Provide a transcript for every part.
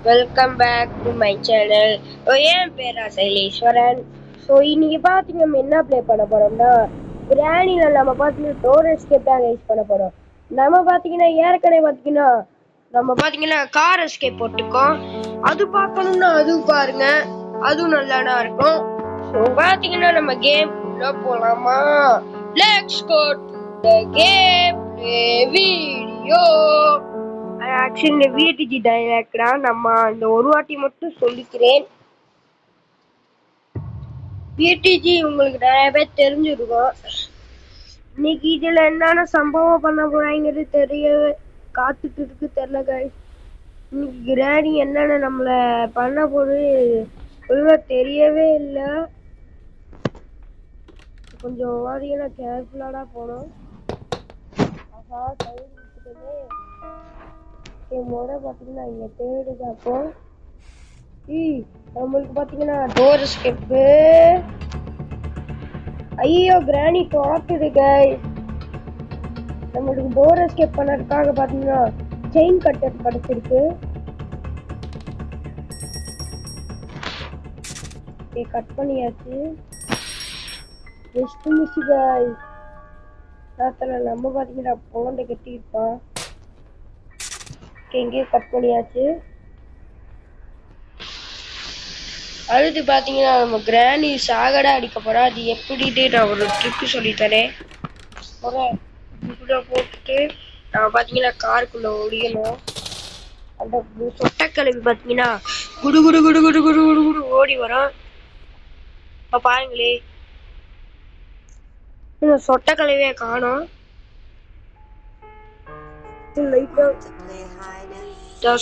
Welcome back to my channel. என் பேரா Saileswaran. So இன்னைக்கு பார்த்தீங்க நம்ம என்ன ப்ளே பண்ண போறோம்னா பிரியாணியில் நம்ம பார்த்தீங்கன்னா டோர் எஸ்கேப் தான் யூஸ் பண்ண போறோம். நம்ம பார்த்தீங்கன்னா ஏற்கனவே பார்த்தீங்கன்னா கார் எஸ்கேப் போட்டுக்கோம். அது பார்க்கணும்னா அது பாருங்க, அதுவும் நல்லானா இருக்கும். ஸோ பார்த்தீங்கன்னா நம்ம கேம் உள்ள போலாமா? Let's go to the game video. Actually இந்த விடிஜி டைலாக்டா நம்ம இந்த ஒரு வாட்டி மட்டும் சொல்லிக்கிறேன். விடிஜி உங்களுக்கு நிறைய பேர் தெரிஞ்சிருக்கும். இன்னைக்கு இதுல என்னென்ன சம்பவம் பண்ண போறாங்கிறது தெரிய காத்துட்டு இருக்கு தெரியல கைஸ். இன்னைக்கு கிராணி என்னென்ன நம்மள பண்ண போது ஒழுங்கா தெரியவே இல்லை. கொஞ்சம் வாதிகளா கேர்ஃபுல்லாடா போனோம். ஆஹா சைடு விட்டுட்டே முறை பார்த்தீங்கன்னா இங்கே தேடுது. அப்போ நம்மளுக்கு பார்த்தீங்கன்னா டோர் ஸ்டெப்பு. ஐயோ கிராணி துரத்துது கைஸ். நம்மளுக்கு டோர் எஸ்கேப் பண்ணதுக்காக பார்த்தீங்கன்னா செயின் கட்டர் கிடைச்சிருக்கு. கட் பண்ணியாச்சு. Just miss guys. நம்ம பார்த்தீங்கன்னா குழந்தை கட்டியிருப்பான். எங்கேயும் கட் பண்ணியாச்சு. அடுத்து பார்த்தீங்கன்னா நம்ம கிராணி சாகடா அடிக்க போறா. அது எப்படிட்டு நான் ஒரு ட்ரிப்பு சொல்லித்தரேன். ஒரு போட்டுட்டு நம்ம பார்த்தீங்கன்னா காருக்குள்ள ஓடிக்கணும். அந்த சொட்டக்கிழவி பார்த்தீங்கன்னா குடு குடு குடு குடு குடு குடு குடு ஓடி வரும். இப்போ பாருங்களே இந்த சொட்டக்கிழவியை காணோம்.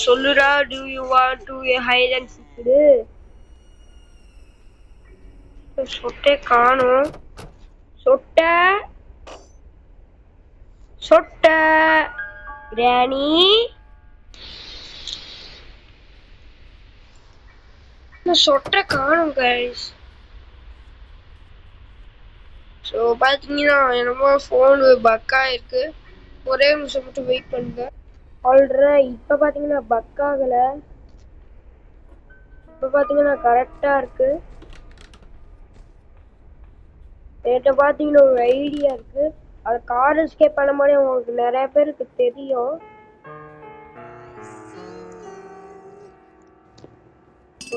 சொல்லுடா, do you want to hide and seek? சொட்டை காணோம். சொட்டை சொட்டை கிராணி சொட்டை காணும் கைஸ். ஸோ பார்த்தீங்கன்னா என்னமோ ஃபோனு பக்கா இருக்கு. ஒரே நிமிஷம் மட்டும் வெயிட் பண்ணுங்க. ஆல்ரெடி இப்போ பார்த்தீங்கன்னா பக்காகலை. இப்போ பார்த்தீங்கன்னா கரெக்டாக இருக்கு. என்கிட்ட பார்த்தீங்கன்னா ஒரு ஐடியா இருக்கு. அது கார் எஸ்கேப் பண்ண மாதிரி உங்களுக்கு நிறைய பேருக்கு தெரியும்.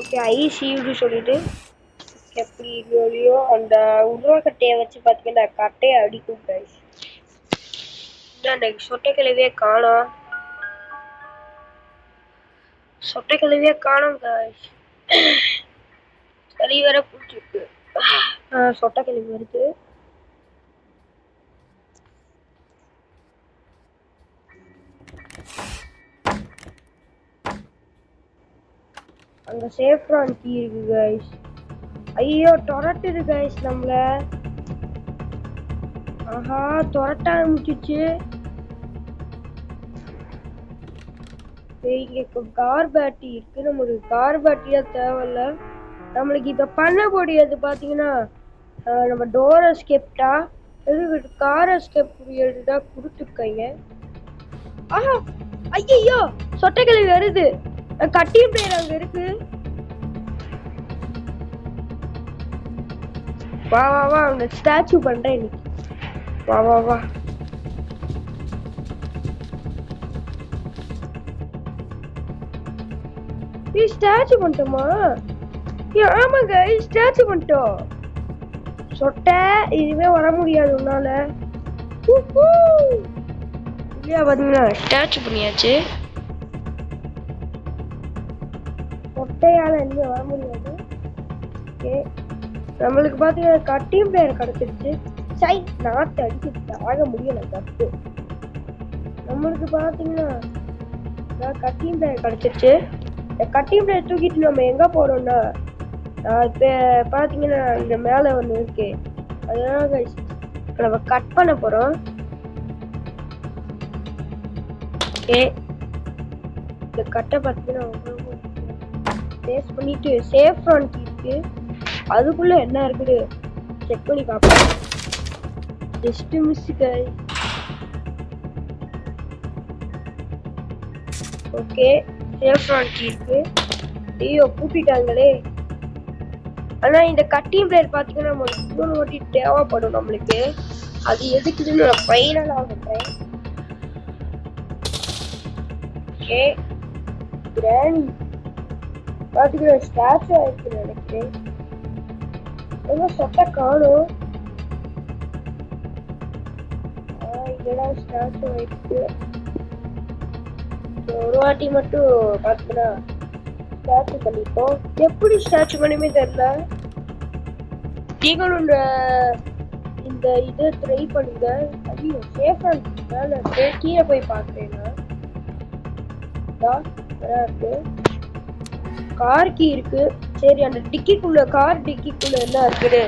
ஓகே ஐசியூடு சொல்லிட்டு எப்படி இல்லையோ அந்த உருவக்கட்டையை வச்சு பார்த்தீங்கன்னா கட்டையை அடிக்கும் கைஸ். சொட்டைக்கிழவியே காணோம். சொட்டைக்கிழவியே காணோம் கைஸ். சரி வேற பிடிச்சிருக்கு. சொட்டைக்கிழவி வருது. அங்க சேஃப்ரான் கீ இருக்கு கைஸ். ஐயோ துரட்டுது கைஸ் நம்மள. ஆஹா துரட்ட ஆரம்பிச்சிச்சு. இங்க கார் பேட்டரி இருக்கு. நம்மளுக்கு கார் பேட்டரியா தேவையில்ல. நம்மளுக்கு இப்ப பண்ண முடியாது பாத்தீங்கன்னா நம்ம டோர் எஸ்கேப்டா கார் எஸ்கேப் தான் கொடுத்துருக்கீங்க. ஆஹா ஐயோ சொட்டைக்கிழவி வருது. கட்டி பிளேயர் அங்க இருக்கு. வா வா வா அங்க ஸ்டாச்சு பண்றேன் இன்னைக்கு. வா வா வா. ஸ்டாச்சு பண்ணிட்டோமா? ஆமாங்க ஸ்டாச்சு பண்ணிட்டோம். சொட்டை இனிமே வர முடியாது உன்னால. பாத்தீங்கன்னா ஸ்டாச்சு பண்ணியாச்சு. சொட்டையால இனிமே வர முடியாது. நம்மளுக்கு பாத்தீங்கன்னா கட்டிங் பிளேயர் கிடைச்சிருச்சு. சை நாட்டு அடிச்சு ஆக முடியல தப்பு. நம்மளுக்கு பாத்தீங்கன்னா கட்டிங் பிளேயர் கிடைச்சிருச்சு. கட்டிங் பிளேயர் தூக்கிட்டு நம்ம எங்க போறோம்னா இப்ப பாத்தீங்கன்னா இந்த மேல ஒண்ணு இருக்கு. அதனால நம்ம கட் பண்ண போறோம். இந்த கட்டை பார்த்தீங்கன்னா பேஸ்ட் பண்ணிட்டு சேஃப் ஃப்ரண்ட் இருக்கு. அதுக்குள்ள என்ன இருக்குது செக் பண்ணி பார்ப்போம். Just miss guys. Okay saffron key இருக்கு. ஐயோ பூட்டிட்டாங்களே. ஆனா இந்த கட்டிங் பிளேயர் பாத்தீங்கன்னா நம்ம ஓட்டி தேவைப்படும் நம்மளுக்கு. அது எதுக்குன்னு நான் ஃபைனலா சொல்றேன். ஓகே கிராணி பாத்தீங்கன்னா ஸ்டாச்சு ஆயிடுச்சுன்னு நினைக்கிறேன். ரொம்ப சொட்ட காணும். இதெல்லாம் ஸ்டாச்சு ஆயிடுச்சு. ஒரு வாட்டி மட்டும் பாத்தீங்கன்னா ஸ்டாச்சு பண்ணிப்போம். எப்படி ஸ்டாச்சு பண்ணுமே தெரியல. நீங்களும் இந்த இதை ட்ரை பண்ணுங்க. ஐயோ சேஃபா மேல கீழே போய் பாக்குறேன்னா இருக்கு. கார் கீ இருக்கு. சரி அந்த டிக்கிக்குள்ள கார் டிக்கிக்குள்ள என்ன இருக்குது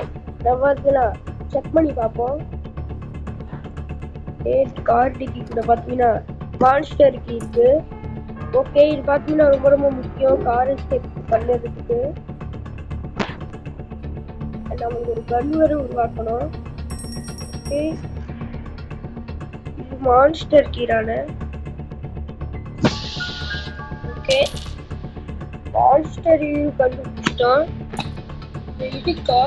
நம்ம செக் பண்ணி பார்ப்போம். கார் டிக்கிக்குள்ள பாத்தீங்கன்னா மான்ஸ்டர் கீ இருக்கு. ஓகே இது பாத்தீங்கன்னா ரொம்ப ரொம்ப முக்கியம் கார் எஸ்கேப் பண்ணதுக்கு. நமக்கு ஒரு கன் வேற உருவாக்கணும். ஓகே இது மான்ஸ்டர் கீரான. ஓகே மான்ஸ்டர் கண்டுபிடிச்சிட்டோம். இதுக்கா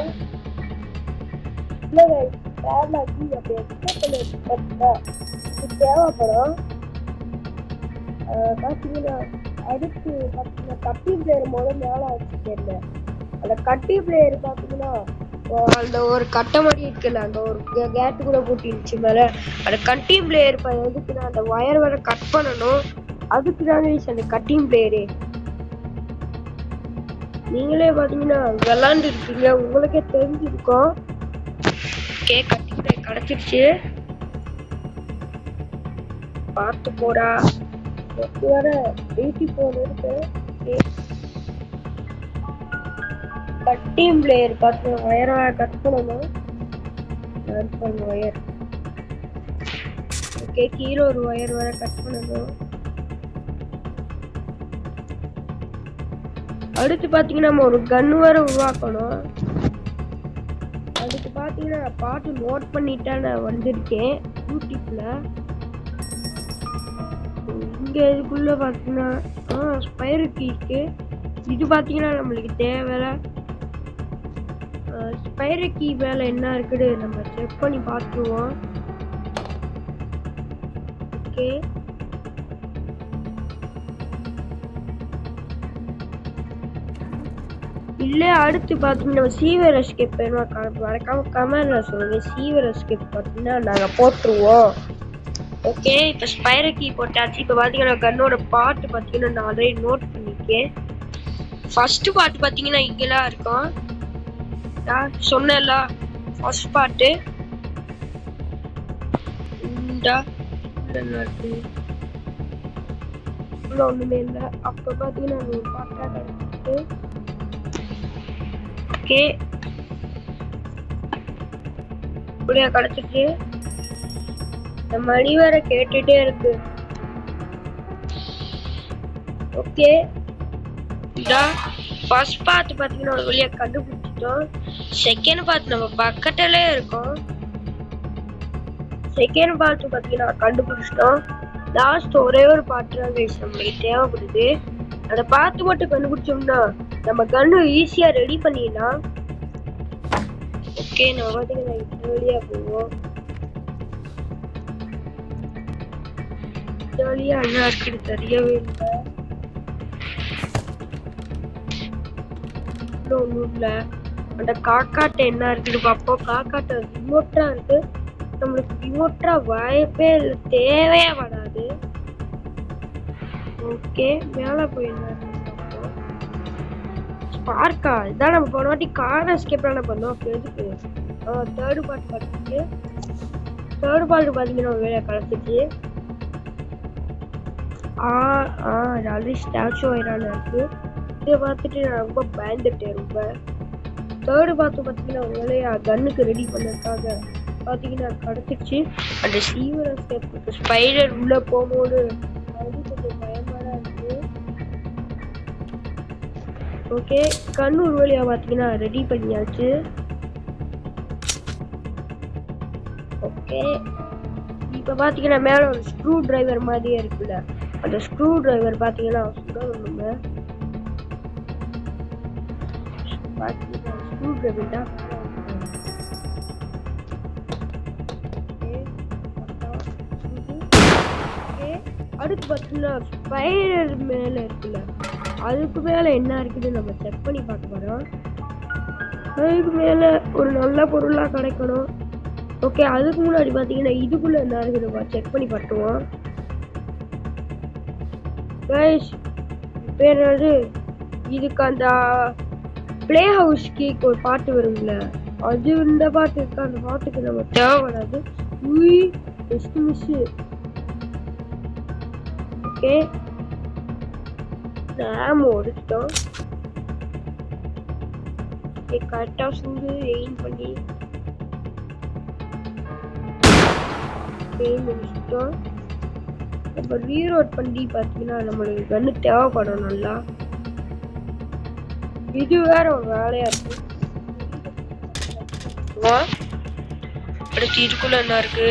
தேவைப்படும். பாத்தீங்கன்னா அடுத்து பாத்தீங்கன்னா கட்டி பிளேயர் மேல வச்சுக்கல. அந்த கட்டி பிளேயர் பாத்தீங்கன்னா அந்த ஒரு கட்டை மாதிரி இருக்குல்ல, அந்த ஒரு கேட்டு கூட பூட்டிடுச்சு மேல. அந்த கட்டிங் பிளேயர் எதுக்குன்னா அந்த வயர் வர கட் பண்ணணும். அதுக்கு தானே அந்த கட்டிங் பிளேயரு. நீங்களே பாத்தீங்கன்னா விளாண்டு இருக்கீங்க, உங்களுக்கே தெரிஞ்சிருக்கும். கட்டிங் பிளேயர் கிடைச்சிருச்சு. பார்த்து போடா. வர 84 இருக்கு. கட்டிங் பிளேயர் பார்த்து வயரை கட் பண்ணணும். வயர் ஓகே கீழே ஒரு வயர் வர கட் பண்ணணும். அடுத்து பாத்தீங்கன்னா நம்ம ஒரு கன் வர உருவாக்கணும். அதுக்கு பாத்தீங்கன்னா பாட்டு நோட் பண்ணிட்டா நான் வந்திருக்கேன் யூடியூப்ல. இங்க இதுக்குள்ள பாத்தீங்கன்னா ஸ்பைர் கீ இருக்கு. இது பாத்தீங்கன்னா நம்மளுக்கு தேவை. ஸ்பைர் கீ மேல என்ன இருக்குன்னு நம்ம செக் பண்ணி பார்த்துருவோம். ஓகே இல்ல அடுத்து பாத்தீங்கன்னா சீவர் எஸ்கேப் மறக்காம கமெண்ட்ல சொல்லுங்க. சீவர் எஸ்கேப் பாத்தீங்கன்னா நாங்க போட்டுருவோம். ஓகே இப்ப ஸ்பைர் கீ போட்டாச்சு. இப்ப பாத்தீங்கன்னா கன்னோட பாட்டு பாத்தீங்கன்னா நான் ஆல்ரெடி நோட் பண்ணிருக்கேன். ஃபர்ஸ்ட் பாட்டு பாத்தீங்கன்னா இங்கெல்லாம் இருக்கும். நான் சொன்னேன்ல ஃபர்ஸ்ட் பாட்டு ஒண்ணுமே இல்லை. அப்ப பாத்தீங்கன்னா ஒரு பாட்டா கிடைச்சிட்டு ஓகே இப்படியா கிடைச்சிட்டு இந்த மணி வேற கேட்டுட்டே இருக்கு. ஓகே ஃபர்ஸ்ட் பார்ட் பாத்தீங்கன்னா ஒரு வழியா கண்டுபிடிச்சிட்டோம். செகண்ட் பார்ட் நம்ம பக்கத்துல இருக்கோம். செகண்ட் பார்ட் பாத்தீங்கன்னா கண்டுபிடிச்சிட்டோம். லாஸ்ட் ஒரே ஒரு பார்ட் தான் நம்மளுக்கு தேவைப்படுது. அதை பார்த்து மட்டும் கண்டுபிடிச்சோம்னா நம்ம கன்னு ஈஸியா ரெடி பண்ணிடலாம். ஓகே நம்ம பாத்தீங்கன்னா இந்த வழியா போவோம். இந்த வழியா என்ன இருக்குன்னு தெரியவே இல்லை. ஒண்ணும் இல்ல. அந்த காக்காட்ட என்ன இருக்குன்னு பார்ப்போம். காக்காட்ட ரிமோட்டா இருக்கு. நம்மளுக்கு ரிமோட்டா வாய்ப்பே இல்லை, தேவையே வராது. ஓகே மேல போய் என்ன பார்ப்போம். ஸ்பார்க்கா இதான் நம்ம போன வாட்டி கார் எஸ்கேப் பண்ணோம். அப்போ எதுக்கு தேர்ட் பார்ட் பார்த்துட்டு தேர்ட் பார்ட் பார்த்தீங்கன்னா வேலை கிடச்சிச்சு. ஆல்ரெடி ஸ்டாச்சு ஆயிரான இருக்கு. இதை பார்த்துட்டு நான் ரொம்ப பயந்துட்டேன். ரொம்ப தேர்டு பார்த்து பார்த்தீங்கன்னா ஒரு வேலையா கன்னுக்கு ரெடி பண்ணதுக்காக பார்த்தீங்கன்னா கிடச்சிருச்சு. அந்த சீவர ஸ்பைடர் உள்ள போகும்போது அது கொஞ்சம் பயமா தான் இருக்கு. ஓகே கண்ணு ஒரு வழியா பார்த்தீங்கன்னா ரெடி பண்ணியாச்சு. ஓகே இப்போ பார்த்தீங்கன்னா மேலே ஒரு ஸ்க்ரூ டிரைவர் மாதிரியே இருக்குல்ல, அந்த ஸ்க்ரூ டிரைவர் பார்த்தீங்கன்னா சுடணுங்க. பார்த்தீங்கன்னா ஸ்க்ரூ டிரைவர் தான் அடுத்து பார்த்தீங்கன்னா ஸ்பைடர் மேலே இருக்குல்ல, அதுக்கு மேலே என்ன இருக்குதுன்னு நம்ம செக் பண்ணி பார்க்க போகிறோம். அதுக்கு மேலே ஒரு நல்ல பொருளாக கிடைக்கணும். ஓகே, அதுக்கு முன்னாடி பார்த்தீங்கன்னா இதுக்குள்ளே என்ன இருக்குது நம்ம செக் பண்ணி பார்த்துவோம். கைஸ் பேர் என்னது, இதுக்கு அந்த பிளே ஹவுஸ் கீக்கு ஒரு பாட்டு வரும்ல, அது இந்த பாட்டு இருக்கு. அந்த பாட்டுக்கு நம்ம தேவைப்படாது. Best miss. ஓகே, ஆமோ எடுத்துட்டோம். கரெக்டாக சுண்டு எயின் பண்ணி முடிச்சிட்டோம். இப்போ ரீலோட் பண்ணி பார்த்தீங்கன்னா நம்மளுக்கு கன்று தேவைப்படும் நல்லா. இது வேற ஒரு வேலையா இருக்கு. அடுத்து இதுக்குள்ள என்ன இருக்கு?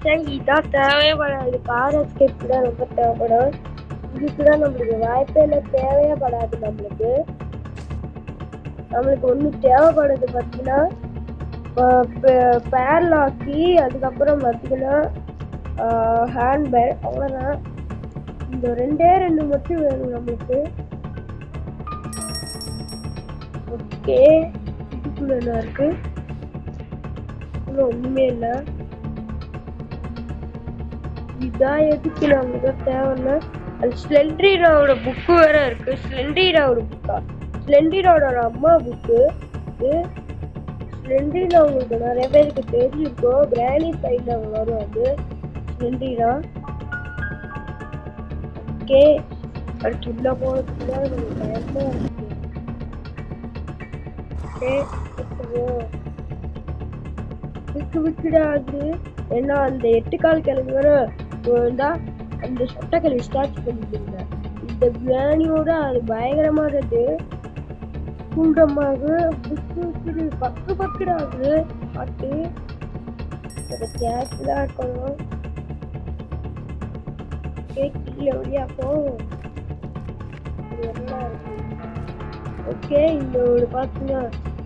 சரி, இதான் தேவைப்படாது. கார் எஸ்கேப் தான் ரொம்ப தேவைப்படும். இதுக்குதான் நம்மளுக்கு வாய்ப்பே இல்லை, தேவையப்படாது. நம்மளுக்கு ஒண்ணு தேவைப்படுது பார்த்தீங்கன்னா பேர்லாக்கி, அதுக்கப்புறம் பார்த்தீங்கன்னா ஹேண்ட்பேக். அவ்வளோதான். இந்த ரெண்டு மட்டும் வேணும் நம்மளுக்கு. ஓகே, இதுக்குள்ள என்ன இருக்கு? ஒண்ணுமே இல்லை. இதான் எதுக்கு நம்மளுக்கு தேவைன்னா, அது ஸ்லெண்டரினோட புக்கு வேற இருக்கு. ஸ்லெண்டரினோட புக்கா? ஸ்லெண்டரினோட அம்மா புக்கு. ஸ்லெண்டரினா உங்களுக்கு நிறைய பேருக்கு தெரிஞ்சிருக்கும். கிராணி சைட்ல வரும் அது ஸ்லெண்டரினா. ஓகே, அடுத்து உள்ள போறதுக்கு தான் நமக்கு பயமா இருக்கு. விக்குடாது. ஏன்னா அந்த 8 கால் கிழங்கு வேற அந்த சொட்ட கிழவி ஸ்டார்ட் பண்ணிட்டு இந்த கிராணியோட அது பயங்கரமானது. குண்டமாக பக்குடாது பாட்டு. கேஸ்லாம் இருக்கணும். கீழே வழியாக்கோ. ஓகே, இந்த ஒரு பாத்தீங்கன்னா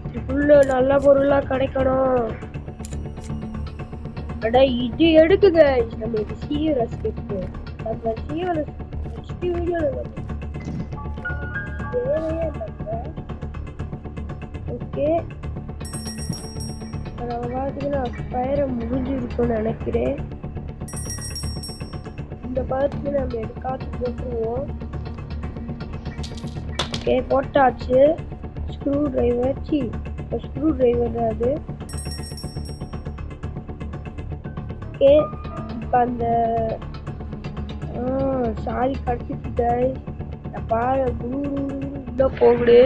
இதுக்குள்ள நல்ல பொருளா கிடைக்கணும். அடா இது எடுக்குங்க. நம்மளுக்கு சீரியஸ் இருக்கு. நம்ம சீரியஸ் நெக்ஸ்ட் வீடியோல தேவையே இல்லை. ஓகே, நம்ம பார்த்தீங்கன்னா ஃபயரை முடிஞ்சிருக்கும்னு நினைக்கிறேன். இந்த பார்த்து நம்ம எடுக்காத்து போட்டுருவோம். ஓகே, போட்டாச்சு. ஸ்க்ரூ டிரைவர் தான் அது. ஓகே, இப்போ அந்த சாரி கடிச்சிட்டு பாரு உள்ள போகுது.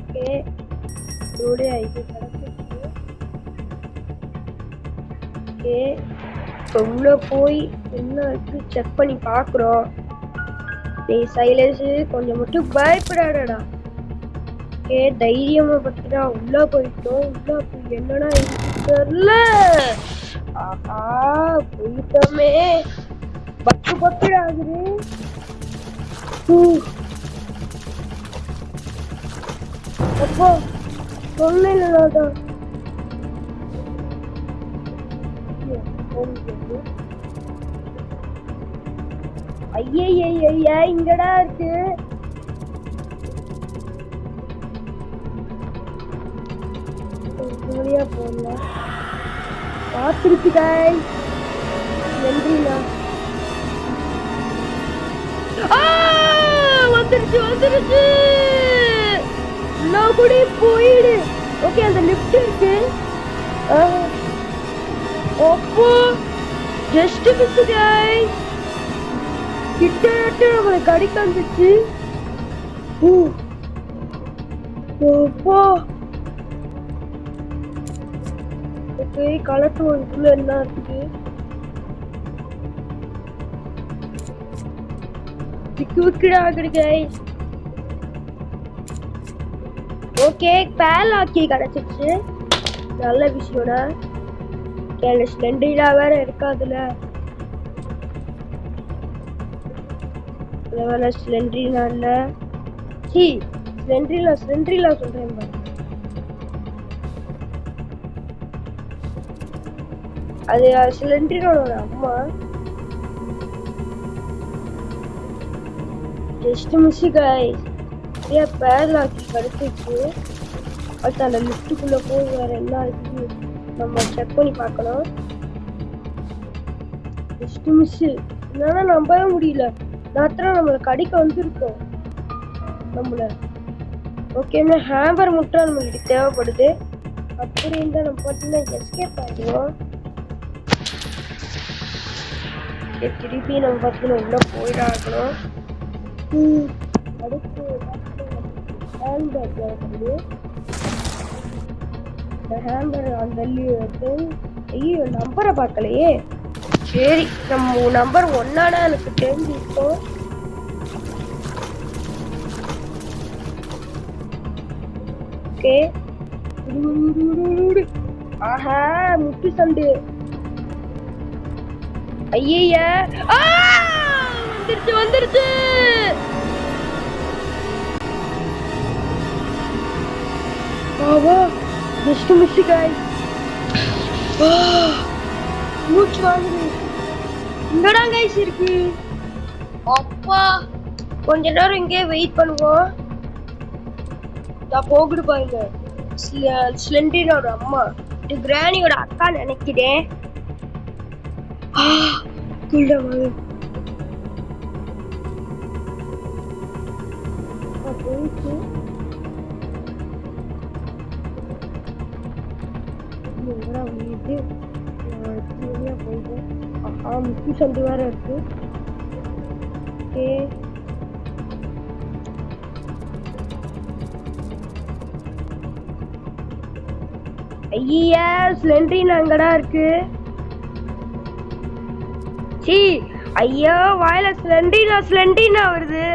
ஓகே, இதோட இது கிடச்சிச்சு. ஓகே, இப்போ உள்ள போய் என்ன இருக்கு செக் பண்ணி பார்க்குறோம். சைலன்ஸு கொஞ்சம் மட்டும் பயப்படாடா. ஓகே, தைரியமா பார்த்தீங்கன்னா உள்ள போயிட்டோம். உள்ள போய் என்னன்னா தெரியல. ஆஹா, போயிட்டோமே. பக்கு ஆகுது. அப்போ சொன்னேன்லடா. ஐயா இங்கடா இருக்கு. போடல பார்த்துருக்கு guys. நன்றிண்ணா. வந்துருச்சு. நான் கூட போயிடு. ஓகே, அந்த லிஃப்ட் இருக்கு. அப்போ ஜஸ்ட் மிஸ் guys. கிட்ட நம்மளுக்கு கடிக்க வந்துச்சு. அப்போ ஓகே, கலட்டு ஒன்றுல என்ன இருக்குது. விக்குடாகுது guys. ஓகே, பேலாக்கி கிடைச்சிச்சு. நல்ல விஷயம்னா கேள்வி ஸ்லெண்டரிலா வேற இருக்காதுல. வேற ஸ்லெண்டரிலா இல்ல. சி ஸ்லெண்டரிலா சொல்றேன் பாரு. அது ஸ்லெண்டரினோட அம்மா. Just miss guys. பேர்லாக்கி கிடைச்சிச்சு. அடுத்து அந்த லிஸ்ட்டுக்குள்ள போய் வேற என்ன இருக்கு நம்ம செக் பண்ணி பார்க்கணும். Just miss. என்னால நம்பவே முடியல. நான் நம்மள கடிக்க வந்திருக்கோம் நம்மள. ஓகேன்னா ஹேம்பர் மட்டும் நம்மளுக்கு தேவைப்படுது. அப்படி இருந்தால் நம்ம பார்த்தீங்கன்னா எஸ்கேப் ஆகிடுவோம். திருப்பி நம்ம பார்த்தீங்கன்னா உள்ள போயிடாகணும். அடுத்து ஹேம்பர் தேவைப்படுது. இந்த ஹேம்பர் அந்த ஐயோ நம்பரை பார்க்கலையே. சரி நம்ம நம்பர் 1 எனக்கு தெரிஞ்சிருக்கோம். ஓகே. ஆஹா முட்டு சண்டு. ஐய வந்துருச்சு. ஆவா ஜஸ்ட் மிஸ் गाइस. மூச்சு வாங்குது. இங்கடா गाइस இருக்கு. அப்பா கொஞ்ச நேரம் இங்கே வெயிட் பண்ணுவோம். நான் போகுது பாருங்க. ஸ்லெண்டரினோட அம்மா இது கிரானியோட அக்கா நினைக்கிறேன். போயிட்டு முக்கிய சந்தி வேற இருக்கு. ஓகே ஐயா ஸ்லெண்டரின் அங்கடா இருக்கு. சி ஐயா வாயில ஸ்லெண்டரினா வருது.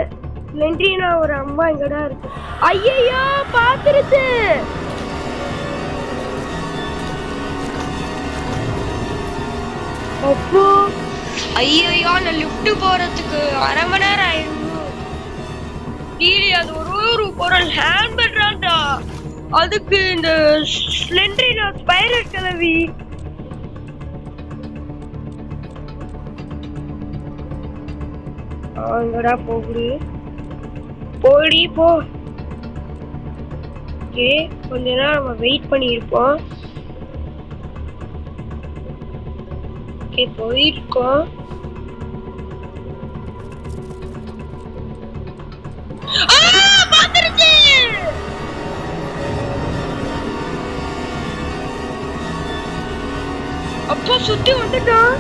ஸ்லெண்டரினா ஒரு அம்மா இங்கடா இருக்கு. ஐயோ பாத்துருச்சு. அப்போ ஐயோ நான் லிஃப்ட் போறதுக்கு 1/2 மணி நேரம் ஆயிடும். அது ஒரு பொருள் ஹேம்பர்டா. அதுக்கு இந்த ஸ்லெண்டரினா ஸ்பைரல் கிளவி. எங்கடா போகுது போடி போ. ஓகே கொஞ்ச நேரம் நம்ம வெயிட் பண்ணியிருப்போம். ஓகே போயிருக்கோம். அப்போ சுத்தி வந்துட்டான்.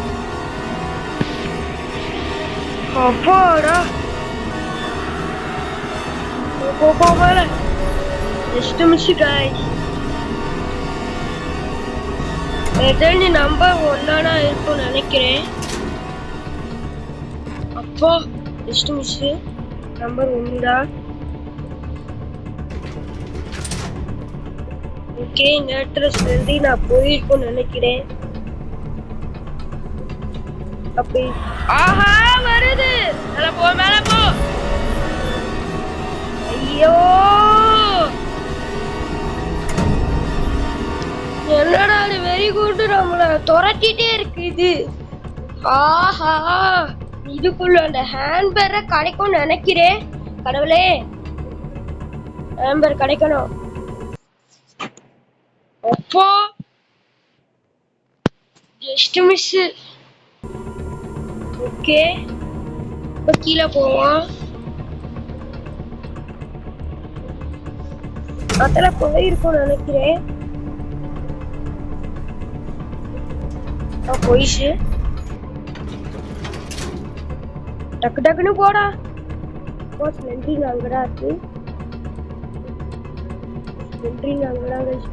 அப்பாடா போல ஜஸ்ட் மிஸ் गाइस. எதனி நம்பர் 1 இருக்கும்னு நினைக்கிறேன். அப்போ ஜஸ்ட் மிஸ் நம்பர் 1 தான். ஓகே இந்த அட்ரஸ் வந்து நான் போயிருக்கோம்னு நினைக்கிறேன். அப்படி ஆஹா வருது. மேல போ. ஐயோ என்னடா அது வெரி குட். நம்மள துரட்டிட்டே இருக்கு இது. ஆஹா இதுக்குள்ள அந்த ஹேம்பரை கிடைக்கும்னு நினைக்கிறேன். கடவுளே ஹேம்பர் கிடைக்கணும். அப்போ ஜஸ்ட் மிஸ். ஓகே இப்போ கீழே போவோம். அதெல்லாம் போயிருக்கும்னு நினைக்கிறேன். போயிடுச்சு. டக்குன்னு போடா. ஸ்லெண்டரின் அங்கடா இருக்கு. ஸ்லெண்டரின் அங்கடா இருக்கு.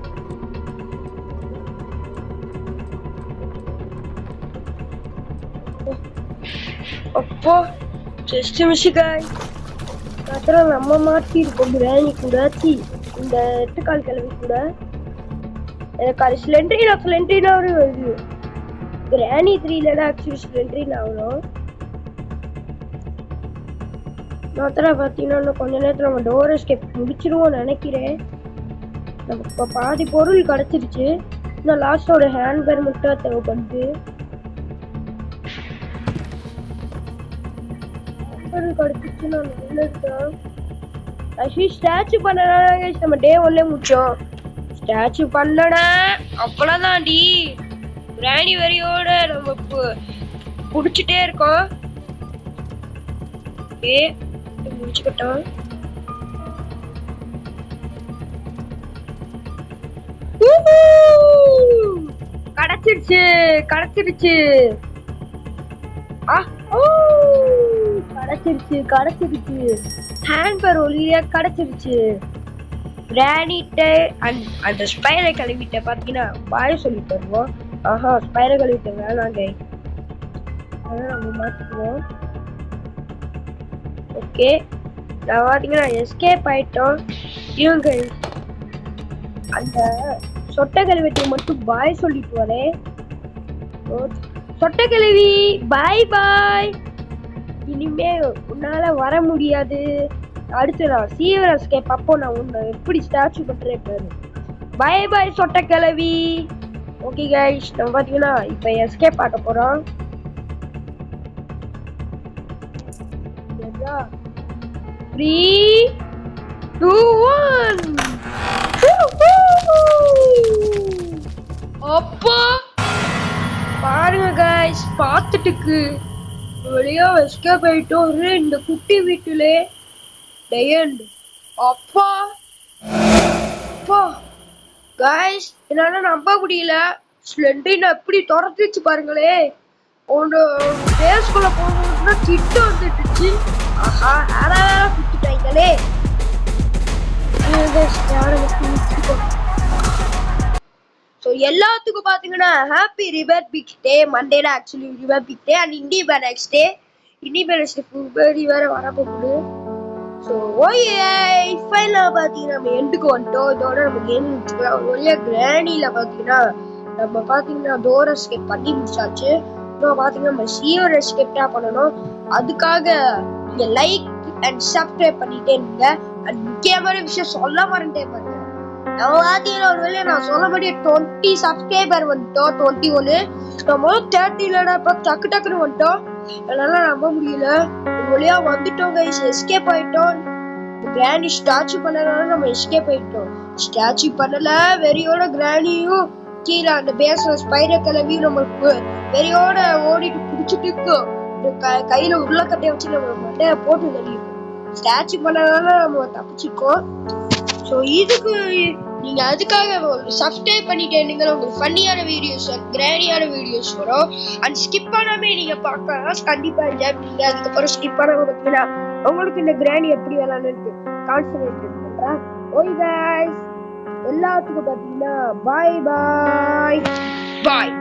அப்போ ஜஸ்ட் மிஸ் गाइस. அப்புறம் நம்ம மாட்டி இருக்கோம் கிரானி கூட. இந்த 8 கால் கிளவி கூட. எனக்கு அது ஸ்லெண்ட்ரினா வருது. கிராணி 3ல தான் ஆக்சுவலி ஸ்லெண்ட்ரின் ஆகணும். மொத்தம் பார்த்தீங்கன்னா இன்னும் கொஞ்ச நேரத்தில் நம்ம டோர் எஸ்கேப் முடிச்சிருவோம்னு நினைக்கிறேன். நமக்கு இப்போ பாதி பொருள் கிடச்சிருச்சு. இன்னும் லாஸ்டோட ஹேண்ட்பேர் மட்டும் தேவைப்படுது. ஹேண்ட்பேர் கிடச்சிச்சுன்னா நல்லதுதான். ஆக்சுவலி ஸ்டாச்சு பண்ணனால நம்ம டே 1ல முடிச்சோம். ஸ்டாச்சு பண்ணனா அவ்வளோதான்டி. கிராணி வரியோட நம்ம புடிச்சிட்டே இருக்கோம். ஓகே முடிச்சுக்கிட்டோம். கிடைச்சிருச்சு கிடைச்சிருச்சு கிடைச்சிருச்சு கிடைச்சிருச்சு. ஹேண்ட்பேர் ஒளியா கிடைச்சிருச்சு. கிரானிட்ட அந்த ஸ்பைரை கழுவிட்ட பார்த்தீங்கன்னா பாய சொல்லி தருவோம். ஆஹா ஸ்பைரை கழுவிட்ட வேணாங்க, அதான் நம்ம மாற்றிக்குவோம். ஓகே நான் பார்த்தீங்கன்னா எஸ்கேப் ஆயிட்டோம். இவங்க அந்த சொட்டை கழுவிட்டு மட்டும் பாய் சொல்லிட்டு வரேன். சொட்டை கழுவி பாய் பாய். இனிமே உன்னால வர முடியாது. அடுத்து நான் சீவர் எஸ்கேப் அப்போ நான் உன்னை எப்படி ஸ்டாச்சு பண்றேன் பாரு. பாய் பாய் சொட்டை கிளவி. ஓகே கைஸ் நம்ம பார்த்தீங்கன்னா இப்போ எஸ்கேப் ஆக போறோம். 3 2 1. அப்பா பாருங்க கைஸ், பார்த்துட்டுக்கு வெளியே எஸ்கேப் ஆயிட்டோம். இந்த குட்டி வீட்டுல டயண்ட். அப்பா அப்பா கைஸ் என்னால நம்ப முடியல. ஸ்லெண்ட்ரின் எப்படி துரத்துச்சு பாருங்களே. உன்னோட பேஸ்குள்ள போகணும்னா கிட்ட வந்துட்டுச்சு. ஆஹா வேற குத்திட்டாங்களே. ஸோ எல்லாத்துக்கும் பார்த்தீங்கன்னா ஹாப்பி ரிபப்ளிக் டே. மண்டேல actually republic day and independence day. Independence day பிப்ரவரி வேற வரப்போகுது. ஸோ ஓயே ஃபைனலாக பார்த்தீங்கன்னா நம்ம எண்டுக்கு வந்துட்டோம். இதோட நம்ம கேம் முடிச்சுக்கலாம். ஒரு வழியாக கிராணியில் பார்த்தீங்கன்னா நம்ம பார்த்தீங்கன்னா டோர் எஸ்கேப் பண்ணி முடிச்சாச்சு. இன்னும் பார்த்தீங்கன்னா நம்ம சீவர் எஸ்கேப் தான் பண்ணணும். அதுக்காக நீங்கள் லைக் அண்ட் சப்ஸ்கிரைப் பண்ணிட்டே இருங்க. அண்ட் முக்கியமான விஷயம் சொல்ல மறந்துட்டே பாருங்க. நம்ம பார்த்தீங்கன்னா ஒரு வேலையை நான் சொல்ல முடியும் 20 சப்ஸ்கிரைபர் வந்துட்டோம். 21 நம்ம 30ல இப்போ டக்குன்னு வந்துட்டோம். அதனால நம்ப முடியல. ஒரு வழியா வந்துட்டோம் கைஸ். எஸ்கேப் ஆயிட்டோம். கிராணி ஸ்டாச்சு பண்ணனால நம்ம எஸ்கேப் ஆயிட்டோம். ஸ்டாச்சு பண்ணல வெறியோட கிராணியும் கீழே அந்த பேசுற ஸ்பைடர் கிளவியும் நம்மளுக்கு வெறியோட ஓடிட்டு பிடிச்சிட்டு இருக்கோம். கையில உருளைக்கட்டையை வச்சு நம்ம மண்டைய போட்டு தெரியும். ஸ்டாச்சு பண்ணனால நம்ம தப்பிச்சிருக்கோம். ஸோ இதுக்கு நீங்க அதுக்காக சப்ஸ்கிரைப் பண்ணிட்டே இருந்தீங்கன்னா உங்களுக்கு ஃபன்னியான வீடியோஸ் கிராண்டியான வீடியோஸ் வரும். அண்ட் ஸ்கிப் பண்ணாமே நீங்க பார்க்கலாம். கண்டிப்பா என்ஜாய் பண்ணீங்க. அதுக்கப்புறம் ஸ்கிப் பண்ணாம பார்த்தீங்கன்னா உங்களுக்கு இந்த கிராண்டி எப்படி விளாண்டுட்டு கான்சன்ட்ரேட் பண்றேன். ஓகே கைஸ் எல்லாத்துக்கும் பார்த்தீங்கன்னா பாய் பாய் பாய்.